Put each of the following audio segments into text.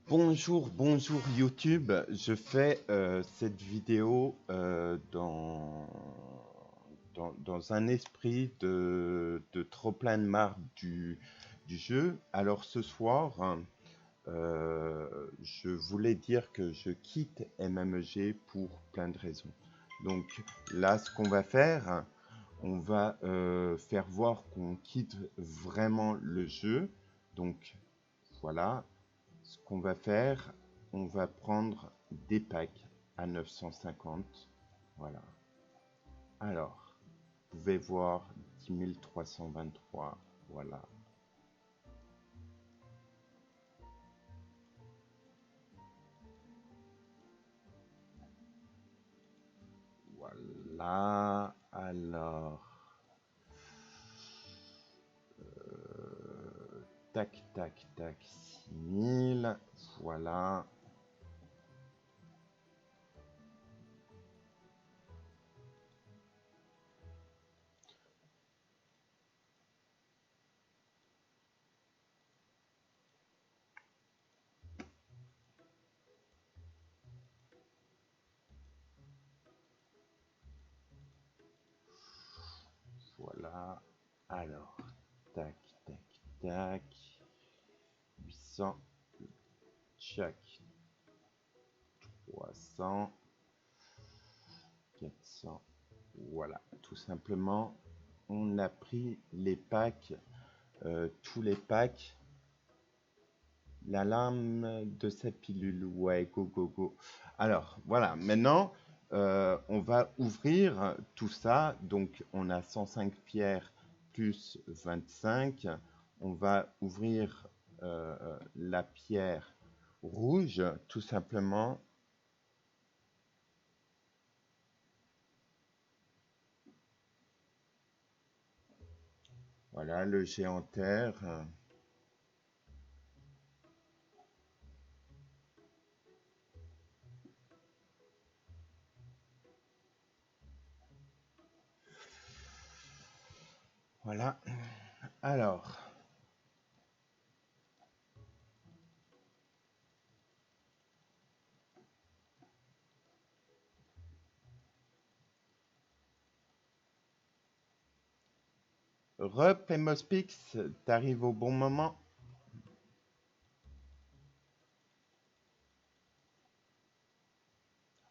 Bonjour YouTube. Je fais cette vidéo dans un esprit de trop plein de marre du jeu. Alors ce soir, je voulais dire que je quitte MMG pour plein de raisons. Donc là, ce qu'on va faire, on va faire voir qu'on quitte vraiment le jeu. Donc voilà, ce qu'on va faire, on va prendre des packs à 950. Voilà. Alors, vous pouvez voir 10 323. Voilà. Voilà. Alors, tac, tac, tac, 6000. Voilà. Voilà. Alors, tac, tac, tac. 800. Tchac. 300. 400. Voilà. Tout simplement, on a pris les packs, tous les packs. La lame de cette pilule, ouais, go, go, go. Alors, voilà, maintenant, on va ouvrir tout ça. Donc, on a 105 pierres plus 25. On va ouvrir la pierre rouge, tout simplement. Voilà, le géant terre. Voilà. Alors, Rep et Mospix, t'arrives au bon moment.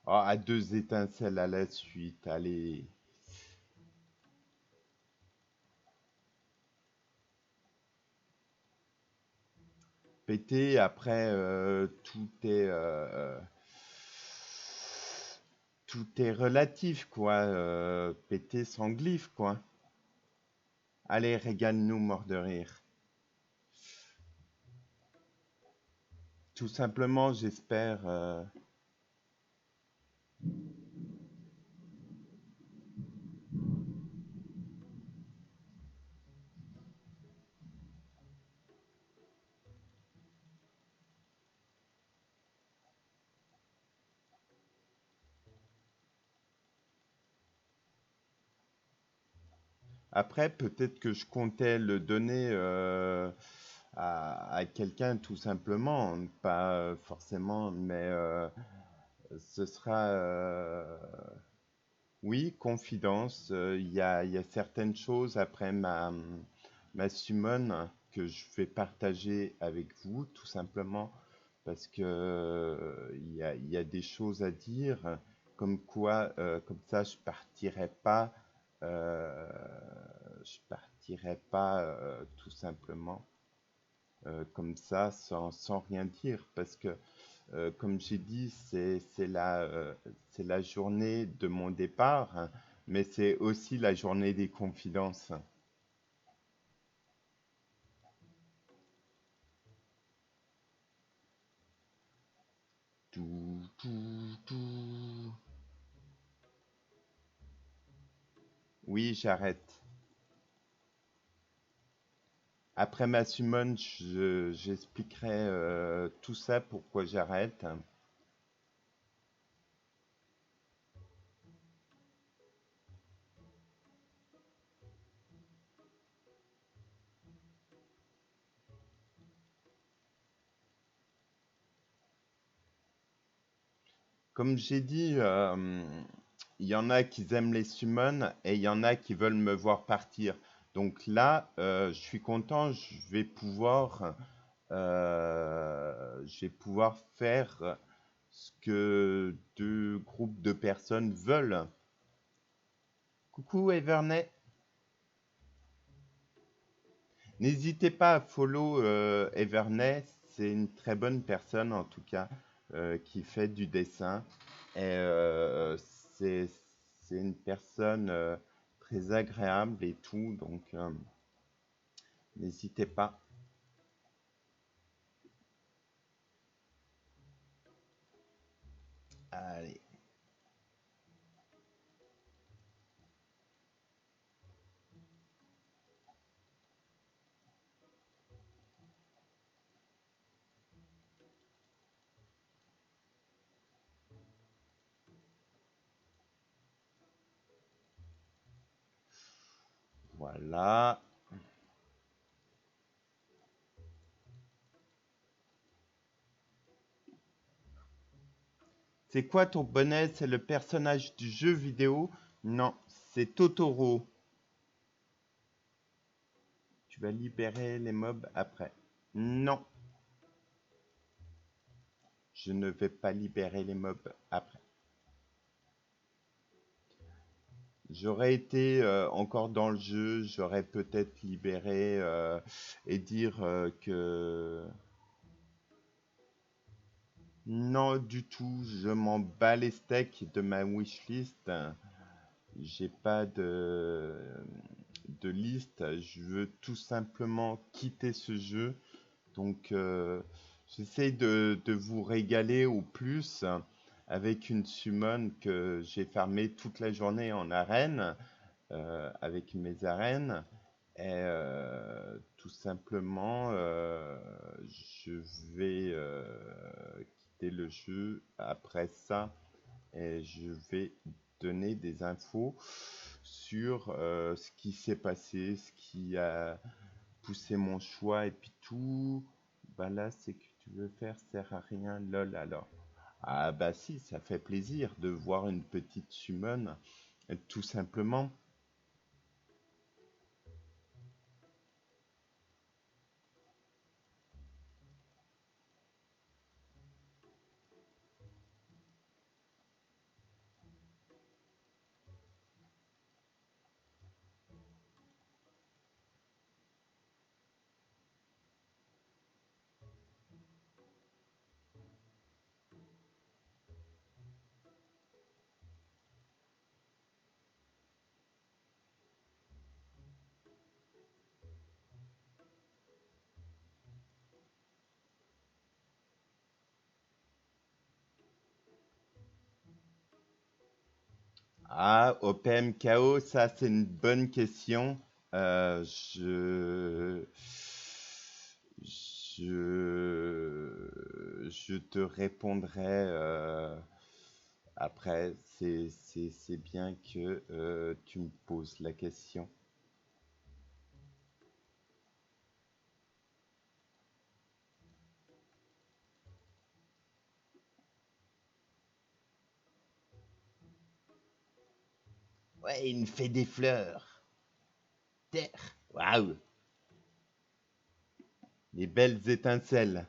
Oh, à deux étincelles à la suite, allez. Péter, après, tout est relatif, quoi. Péter sans glyphe, quoi. Allez, régale-nous, mort de rire. Tout simplement, j'espère. Après, peut-être que je comptais le donner à quelqu'un, tout simplement. Pas forcément, mais ce sera. Oui, confidence. Il y a certaines choses après ma summon que je vais partager avec vous, tout simplement, parce que il y a des choses à dire, comme quoi, comme ça, je partirai pas, tout simplement, comme ça, sans rien dire, parce que comme j'ai dit, c'est la journée de mon départ, hein, mais c'est aussi la journée des confidences. Tout, tout, tout. Oui, j'arrête. Après ma summon, j'expliquerai tout ça, pourquoi j'arrête. Comme j'ai dit, il y en a qui aiment les summons et il y en a qui veulent me voir partir. Donc là, je suis content, je vais pouvoir faire ce que deux groupes de personnes veulent. Coucou Evernay, n'hésitez pas à follow Evernay, c'est une très bonne personne en tout cas qui fait du dessin. Et c'est c'est une personne très agréable et tout, donc n'hésitez pas. Allez, voilà. C'est quoi ton bonnet? C'est le personnage du jeu vidéo? Non, c'est Totoro. Tu vas libérer les mobs après. Non, je ne vais pas libérer les mobs après. J'aurais été encore dans le jeu, j'aurais peut-être libéré et dire que... Non, du tout, je m'en bats les steaks de ma wishlist. J'ai pas de liste, je veux tout simplement quitter ce jeu. Donc, j'essaye de vous régaler au plus avec une summon que j'ai farmée toute la journée en arène, avec mes arènes. Et tout simplement, je vais quitter le jeu après ça et je vais donner des infos sur ce qui s'est passé, ce qui a poussé mon choix et puis tout. Bah là, c'est que tu veux faire sert à rien, lol alors. Ah bah si, ça fait plaisir de voir une petite summon, tout simplement. Ah, OPMKO, ça c'est une bonne question. Euh, je... je te répondrai après. C'est bien que tu me poses la question. Ouais, il me fait des fleurs. Terre. Waouh, des belles étincelles.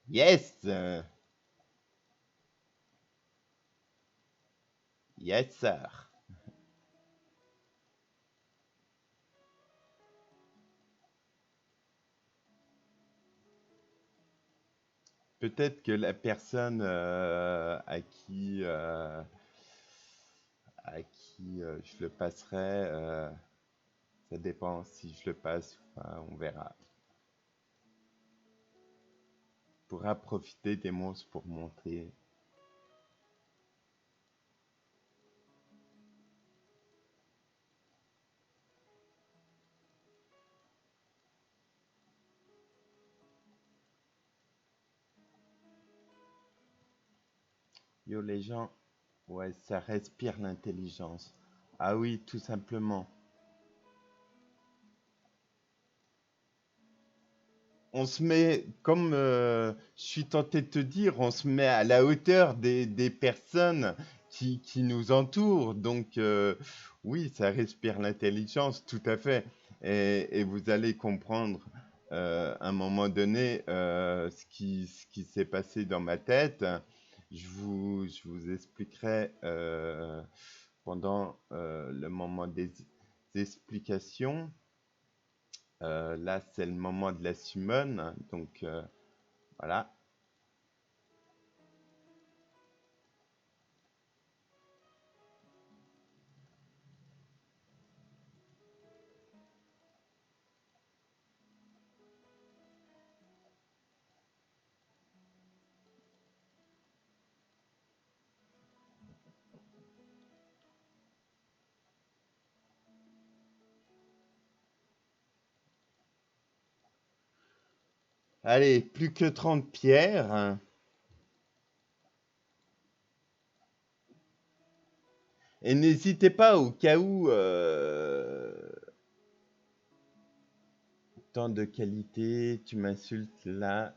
Yes, yes sir. Peut-être que la personne à qui je le passerai, ça dépend si je le passe ou pas, on verra. Pourra profiter des monstres pour monter. Yo les gens, ouais, ça respire l'intelligence. Ah oui, tout simplement. on se met, comme je suis tenté de te dire, on se met à la hauteur des personnes qui nous entourent. Donc, oui, ça respire l'intelligence, tout à fait. Et vous allez comprendre à un moment donné ce qui s'est passé dans ma tête. Je vous expliquerai pendant le moment des explications. Là, c'est le moment de la summon. Donc, voilà. Allez, plus que 30 pierres. Et n'hésitez pas au cas où tant de qualité, tu m'insultes là.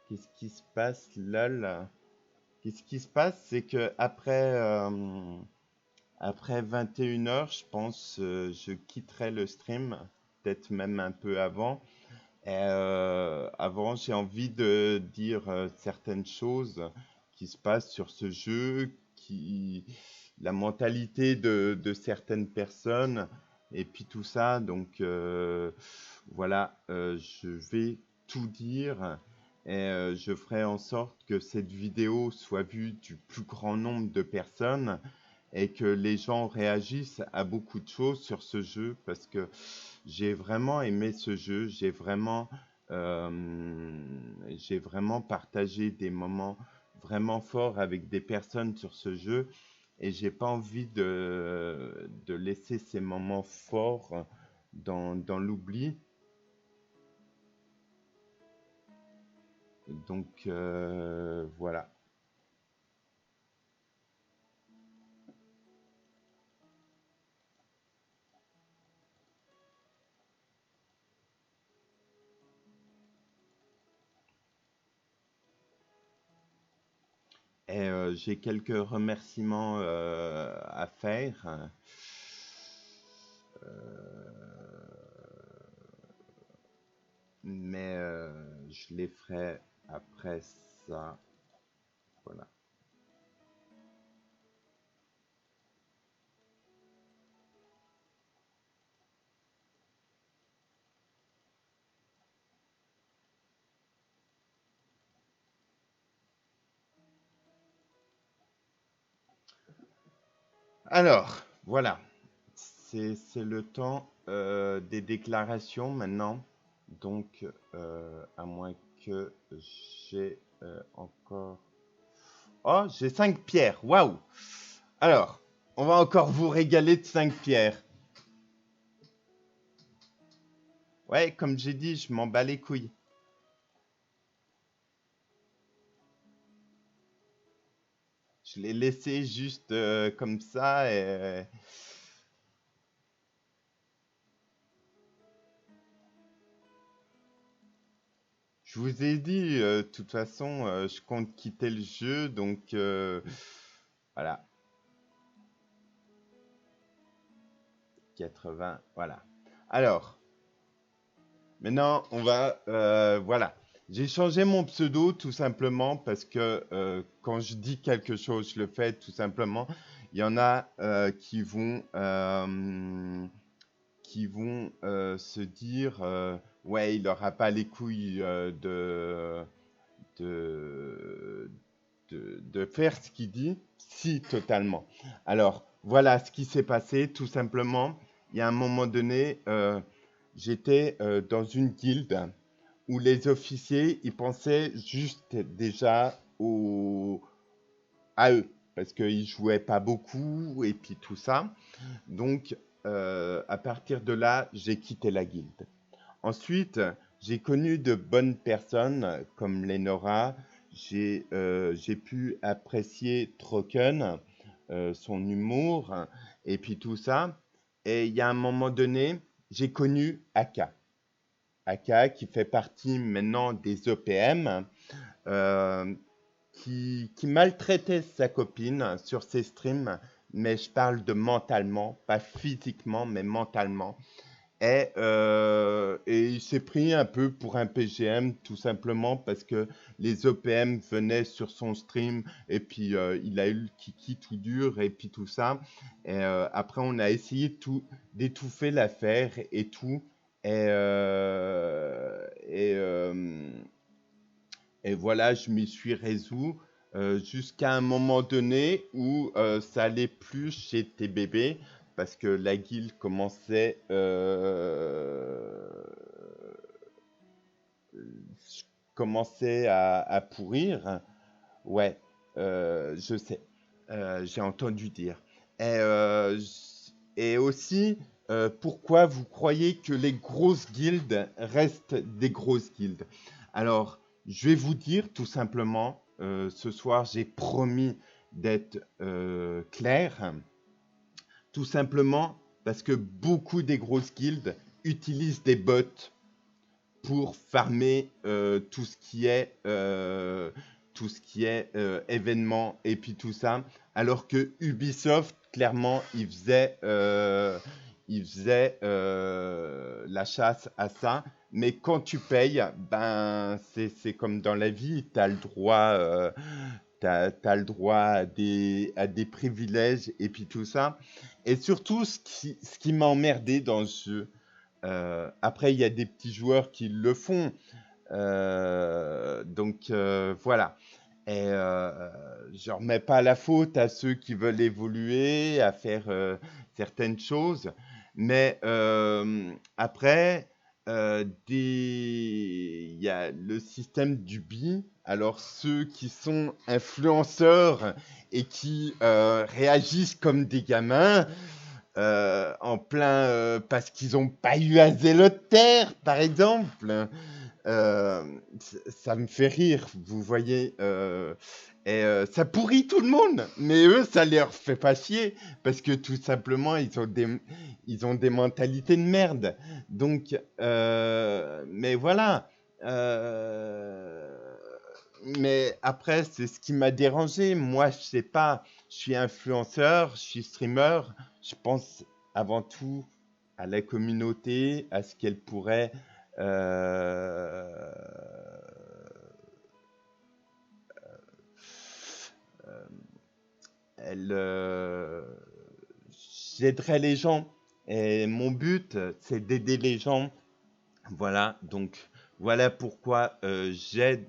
Qu'est-ce qui se passe, lol? Qu'est-ce qui se passe, c'est que après 21 heures, je pense, je quitterai le stream, peut-être même un peu avant. Avant, j'ai envie de dire certaines choses qui se passent sur ce jeu, la mentalité de certaines personnes, et puis tout ça. Donc voilà, je vais tout dire et je ferai en sorte que cette vidéo soit vue du plus grand nombre de personnes et que les gens réagissent à beaucoup de choses sur ce jeu parce que j'ai vraiment aimé ce jeu, j'ai vraiment partagé des moments vraiment forts avec des personnes sur ce jeu et j'ai pas envie de laisser ces moments forts dans l'oubli. Donc voilà. Et j'ai quelques remerciements à faire. Mais je les ferai après ça. Voilà. Alors, voilà. C'est le temps des déclarations maintenant. Donc, à moins que j'ai encore... Oh, j'ai 5 pierres. Waouh! Alors, on va encore vous régaler de 5 pierres. Ouais, comme j'ai dit, je m'en bats les couilles. Je l'ai laissé juste comme ça et je vous ai dit, de toute façon, je compte quitter le jeu, donc voilà, 80, voilà. Alors, maintenant, on va, voilà. J'ai changé mon pseudo tout simplement parce que quand je dis quelque chose, je le fais tout simplement. Il y en a qui vont se dire, ouais, il n'aura pas les couilles de, de faire ce qu'il dit. Si, totalement. Alors, voilà ce qui s'est passé, tout simplement. Il y a un moment donné, j'étais dans une guilde où les officiers, ils pensaient juste déjà à eux, parce qu'ils jouaient pas beaucoup et puis tout ça. Donc, à partir de là, j'ai quitté la guilde. Ensuite, j'ai connu de bonnes personnes comme Lenora. J'ai pu apprécier Troken, son humour et puis tout ça. Et il y a un moment donné, j'ai connu Aka. aka qui fait partie maintenant des EPM, euh, qui maltraitait sa copine sur ses streams, mais je parle de mentalement, pas physiquement, mais mentalement. Et il s'est pris un peu pour un PGM, tout simplement parce que les EPM venaient sur son stream et puis il a eu le kiki tout dur et puis tout ça. Après, on a essayé d'étouffer l'affaire et tout. Et, euh, et, euh, et voilà, je m'y suis résolu jusqu'à un moment donné où ça allait plus chez TBB parce que la guilde commençait à pourrir. Ouais, je sais. J'ai entendu dire. Et aussi, pourquoi vous croyez que les grosses guildes restent des grosses guildes? Alors, je vais vous dire tout simplement, ce soir, j'ai promis d'être clair. Tout simplement parce que beaucoup des grosses guildes utilisent des bots pour farmer tout ce qui est événement et puis tout ça, alors que Ubisoft clairement il faisait la chasse à ça. Mais quand tu payes, ben c'est comme dans la vie, tu as le droit, t'as le droit à des privilèges et puis tout ça. Et surtout, ce qui m'a emmerdé dans ce jeu, après, il y a des petits joueurs qui le font. Voilà. Et je ne remets pas la faute à ceux qui veulent évoluer, à faire certaines choses. Mais après, il y a le système du bi. Alors, ceux qui sont influenceurs et qui réagissent comme des gamins, en plein parce qu'ils n'ont pas eu assez de terre, par exemple. Ça me fait rire, vous voyez. Ça pourrit tout le monde, mais eux, ça leur fait pas chier parce que tout simplement, ils ont des mentalités de merde. Donc, mais voilà. Euh, mais après, c'est ce qui m'a dérangé. Moi, je sais pas, je suis influenceur, je suis streamer. Je pense avant tout à la communauté, à ce qu'elle pourrait euh, elle, j'aiderai les gens. Et mon but, c'est d'aider les gens. Voilà, donc voilà pourquoi j'aide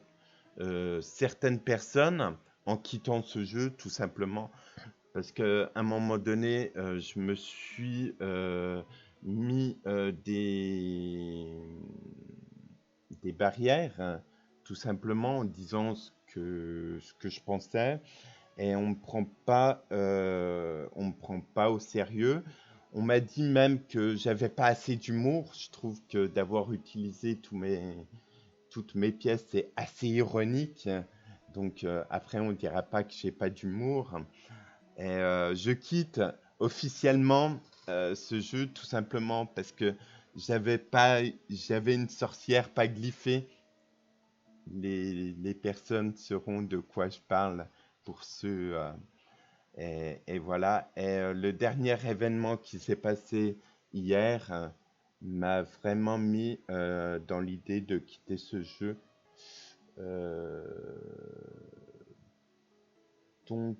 certaines personnes en quittant ce jeu, tout simplement. Parce qu'à un moment donné, je me suis mis des barrières, hein, tout simplement en disant ce que je pensais et on me prend pas au sérieux. On m'a dit même que j'avais pas assez d'humour. Je trouve que d'avoir utilisé toutes mes pièces, c'est assez ironique. Donc après, on dira pas que j'ai pas d'humour. Et je quitte officiellement ce jeu tout simplement parce que j'avais une sorcière pas glyphée. Les personnes sauront de quoi je parle pour ceux. Et voilà. Et le dernier événement qui s'est passé hier m'a vraiment mis dans l'idée de quitter ce jeu. Euh, donc,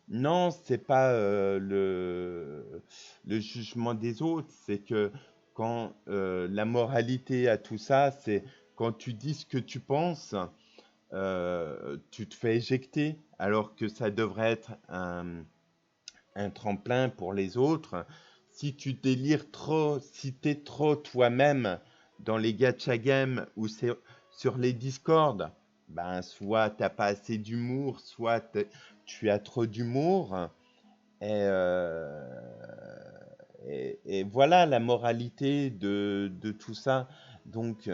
non, c'est pas le jugement des autres, c'est que quand la moralité à tout ça, c'est quand tu dis ce que tu penses, tu te fais éjecter, alors que ça devrait être un tremplin pour les autres. Si tu délires trop, si t'es trop toi-même dans les gacha games ou sur les Discord, ben soit t'as pas assez d'humour, soit tu as trop d'humour. Et, euh, et voilà la moralité de tout ça. Donc,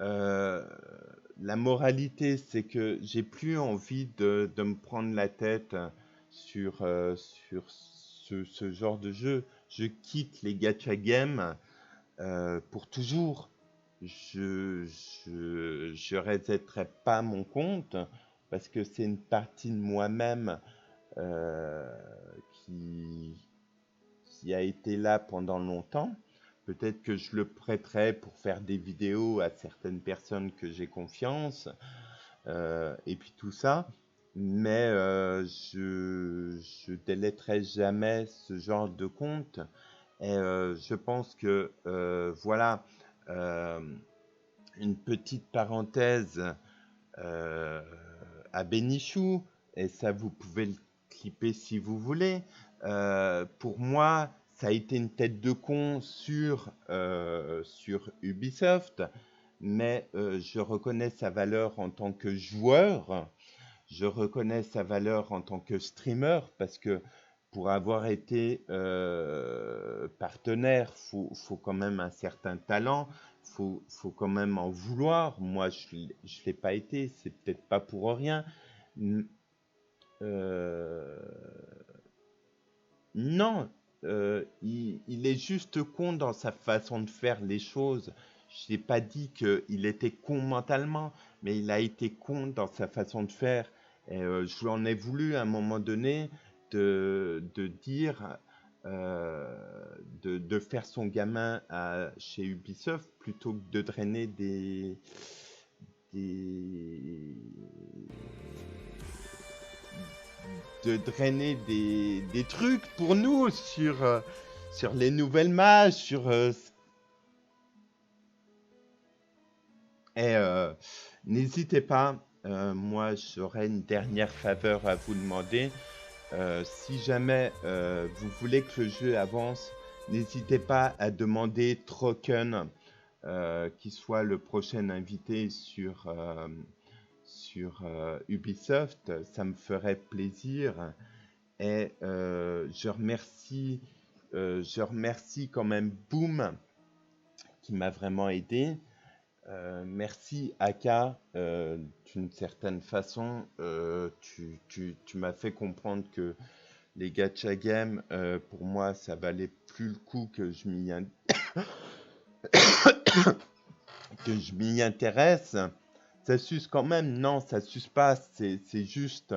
euh, la moralité, c'est que j'ai plus envie de me prendre la tête sur ce genre de jeu. Je quitte les gacha games pour toujours. Je resetterai pas mon compte parce que c'est une partie de moi-même euh, qui, qui a été là pendant longtemps. Peut-être que je le prêterai pour faire des vidéos à certaines personnes que j'ai confiance, et puis tout ça. Mais je délaiterai jamais ce genre de compte. Et je pense que, voilà, euh, une petite parenthèse euh, à Bénichou, et ça vous pouvez le clipper si vous voulez. Pour moi, ça a été une tête de con sur Ubisoft, mais je reconnais sa valeur en tant que joueur, je reconnais sa valeur en tant que streamer, parce que pour avoir été partenaire, faut quand même un certain talent, faut quand même en vouloir. Moi, je ne l'ai pas été, c'est peut-être pas pour rien. Euh, non, il est juste con dans sa façon de faire les choses. Je n'ai pas dit qu'il était con mentalement, mais il a été con dans sa façon de faire. Et je lui en ai voulu à un moment donné de dire, euh, de faire son gamin chez Ubisoft plutôt que de drainer des, des trucs pour nous sur les nouvelles matchs, et n'hésitez pas, moi j'aurais une dernière faveur à vous demander. Si jamais vous voulez que le jeu avance, n'hésitez pas à demander Troken, qui soit le prochain invité sur Ubisoft. Ça me ferait plaisir. Et je remercie quand même Boom qui m'a vraiment aidé. Merci Aka, d'une certaine façon, tu m'as fait comprendre que les gacha games, pour moi, ça valait plus le coup que je m'y intéresse. Ça suce quand même? Non, ça suce pas. C'est juste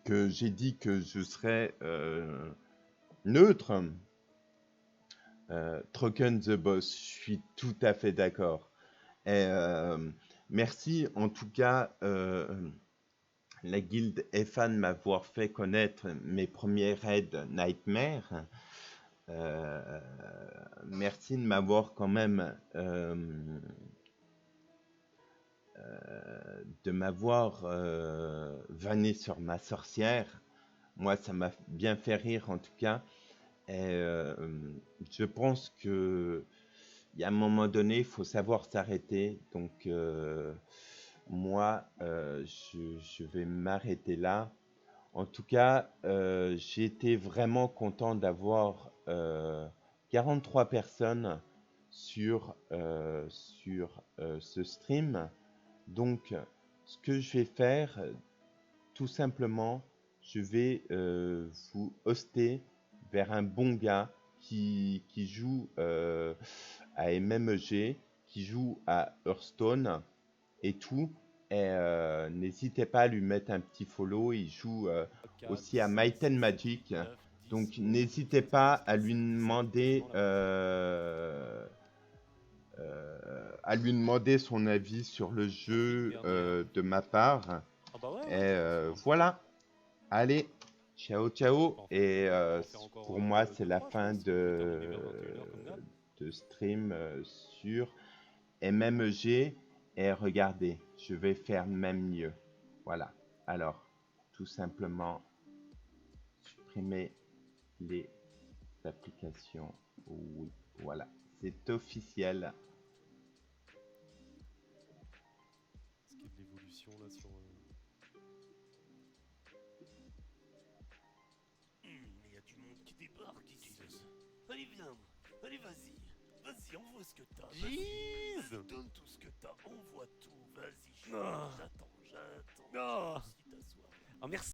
que j'ai dit que je serais neutre. Trocken the Boss, je suis tout à fait d'accord. Et merci en tout cas, la guilde Efan m'avoir fait connaître mes premiers raids Nightmare. Euh, Merci de m'avoir quand même de m'avoir vanné sur ma sorcière. Moi, ça m'a bien fait rire en tout cas. Et je pense que il y a un moment donné, il faut savoir s'arrêter. Donc, moi, je vais m'arrêter là. En tout cas, j'ai été vraiment content d'avoir 43 personnes sur ce stream. Donc, ce que je vais faire, tout simplement, je vais vous hoster vers un bon gars qui joue à MMG, qui joue à Hearthstone et tout. Et n'hésitez pas à lui mettre un petit follow. Il joue 4, aussi à 6, Might and 7, Magic. 9, 10, Donc 11, n'hésitez 12, pas 13, 14, 15, 16, à lui demander son avis sur le avril jeu dernier. Hein. de ma part. Ah bah ouais, Et ouais, ça va faire un petit moment. voilà. Allez, ciao On ciao. peut en faire, Et on peut en faire encore pour moi, c'est la 2-3, je fin pense. On peut terminer vers 21h comme d'hab. de stream sur MMG. Et regardez, je vais faire même mieux. Voilà. Alors, tout simplement, supprimer les applications. Oui, voilà. C'est officiel. Est-ce qu'il y a de l'évolution là sur. Il y a du monde qui débarque ici. Allez, viens. Allez, vas-y. Vas-y, envoie ce que t'as. Jeez. Donne tout ce que t'as. Envoie tout. Vas-y, Ah. j'attends. Ah. Merci t'asseoir. Ah, merci.